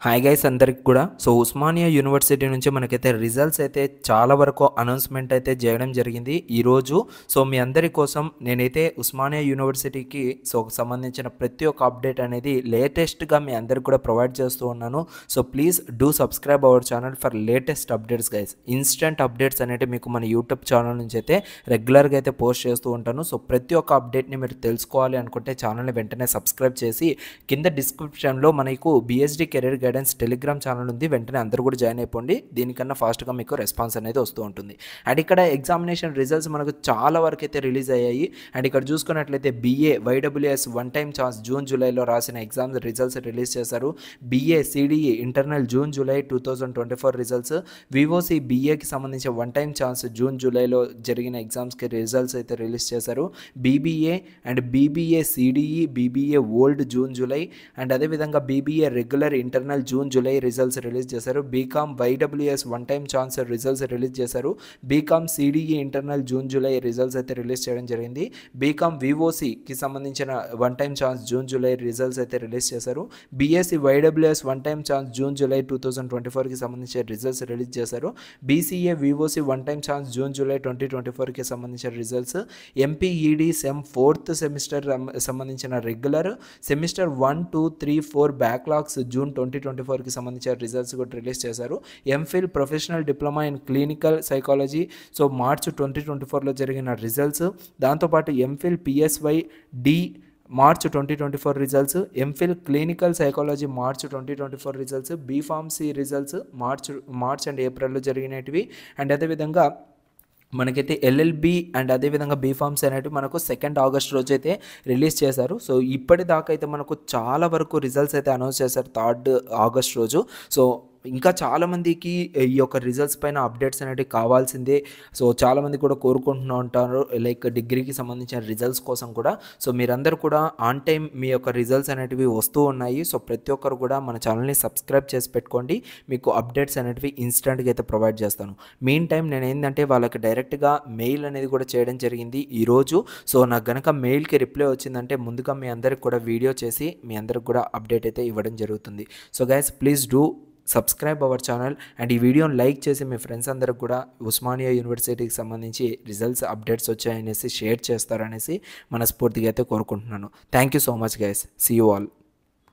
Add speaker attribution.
Speaker 1: Hi guys అందరికి కూడా Osmania university నుంచి మనకైతే రిజల్ట్స్ అయితే చాలా వరకు అనౌన్స్మెంట్ అయితే చేయడం జరిగింది ఈరోజు. మీ అందరి కోసం నేనైతే ఉస్మానియా యూనివర్సిటీకి సంబంధించిన ప్రతి ఒక్క అప్డేట్ అనేది లేటెస్ట్గా మీ అందరికి కూడా ప్రొవైడ్ చేస్తూ ఉన్నాను. Please do subscribe our channel for latest updates guys. Instant updates అనేవి మీకు మన యూట్యూబ్ ఛానల్ నుంచి అయితే రెగ్యులర్గా అయితే పోస్ట్ చేస్తూ ఉంటాను. ప్రతి ఒక్క అప్డేట్ని మీరు తెలుసుకోవాలి అనుకుంటే ఛానల్ని వెంటనే సబ్స్క్రైబ్ చేసి కింద డిస్క్రిప్షన్లో మనకు BSD career guidance Telegram channel ఉంది, వెంటనే అందరూ కూడా జాయిన్ అయిపోండి. దీనికన్నా ఫాస్ట్గా మీకు రెస్పాన్స్ అనేది వస్తూ ఉంటుంది. అండ్ ఇక్కడ ఎగ్జామినేషన్ రిజల్ట్స్ మనకు చాలా వరకు అయితే రిలీజ్ అయ్యాయి. అండ్ ఇక్కడ చూసుకున్నట్లయితే BA YWS one time chance June జూలైలో రాసిన ఎగ్జామ్స్ రిజల్ట్స్ రిలీజ్ చేశారు. BA CDE internal June July 2024 results, VOC BAకి సంబంధించి వన్ టైమ్ ఛాన్స్ జూన్ జూలైలో జరిగిన ఎగ్జామ్స్కి రిజల్ట్స్ అయితే రిలీజ్ చేశారు. BBA and BBA CDE BBA old June July and అదేవిధంగా BBA regular internal June July results release చేశారు. BCom YWS one time chance results release చేశారు. BCom CDE internal June July results అయితే release చేయడం జరిగింది. BCom VOCకి సంబంధించిన one time chance June July results అయితే release చేశారు. BSc YWS one time chance June July 2024కి సంబంధించిన రిజల్ట్స్ రిలీజ్ చేశారు. BCA VOC one time chance June July 2024కి సంబంధించిన results, MPED sem 4th semester సంబంధించిన రెగ్యులర్, సెమిస్టర్ 1, 2, 3, 4 బ్యాక్లాగ్స్ జూన్ 2024కి సంబంధించిన రిజల్ట్స్ కూడా రిలీజ్ చేశారు. MPhil professional diploma in clinical psychology March 2024లో జరిగిన రిజల్ట్స్, దాంతోపాటు MPhil PSY D March 2024 results, MPhil clinical psychology March 2024 results, BPharmacy results March and ఏప్రిల్లో జరిగినవి. అండ్ అదేవిధంగా మనకైతే LLB అండ్ అదేవిధంగా BPharmacy అనేవి మనకు 2 ఆగస్ట్ రోజు అయితే రిలీజ్ చేశారు. ఇప్పటిదాకా అయితే మనకు చాలా వరకు రిజల్ట్స్ అయితే అనౌన్స్ చేశారు 3 ఆగస్ట్ రోజు. ఇంకా చాలామందికి ఈ యొక్క రిజల్ట్స్ పైన అప్డేట్స్ అనేవి కావాల్సిందే. చాలామంది కూడా కోరుకుంటూ ఉంటారు లైక్ డిగ్రీకి సంబంధించిన రిజల్ట్స్ కోసం కూడా. మీరందరూ కూడా ఆన్ టైం మీ యొక్క రిజల్ట్స్ అనేటివి వస్తూ ఉన్నాయి. ప్రతి ఒక్కరు కూడా మన ఛానల్ని సబ్స్క్రైబ్ చేసి పెట్టుకోండి, మీకు అప్డేట్స్ అనేటివి ఇన్స్టెంట్గా అయితే ప్రొవైడ్ చేస్తాను. మెయిన్ టైం నేను ఏంటంటే వాళ్ళకి డైరెక్ట్గా మెయిల్ అనేది కూడా చేయడం జరిగింది ఈరోజు. నాకు కనుక మెయిల్కి రిప్లై వచ్చిందంటే ముందుగా మీ అందరికి కూడా వీడియో చేసి మీ అందరికి కూడా అప్డేట్ అయితే ఇవ్వడం జరుగుతుంది. Guys please do subscribe our channel and ఈ వీడియోని లైక్ చేసి మీ ఫ్రెండ్స్ అందరికి కూడా ఉస్మానియా యూనివర్సిటీకి సంబంధించి రిజల్ట్స్ అప్డేట్స్ వచ్చాయనేసి షేర్ చేస్తారనేసి మనస్ఫూర్తిగా అయితే కోరుకుంటున్నాను. Thank you so much guys. See you all.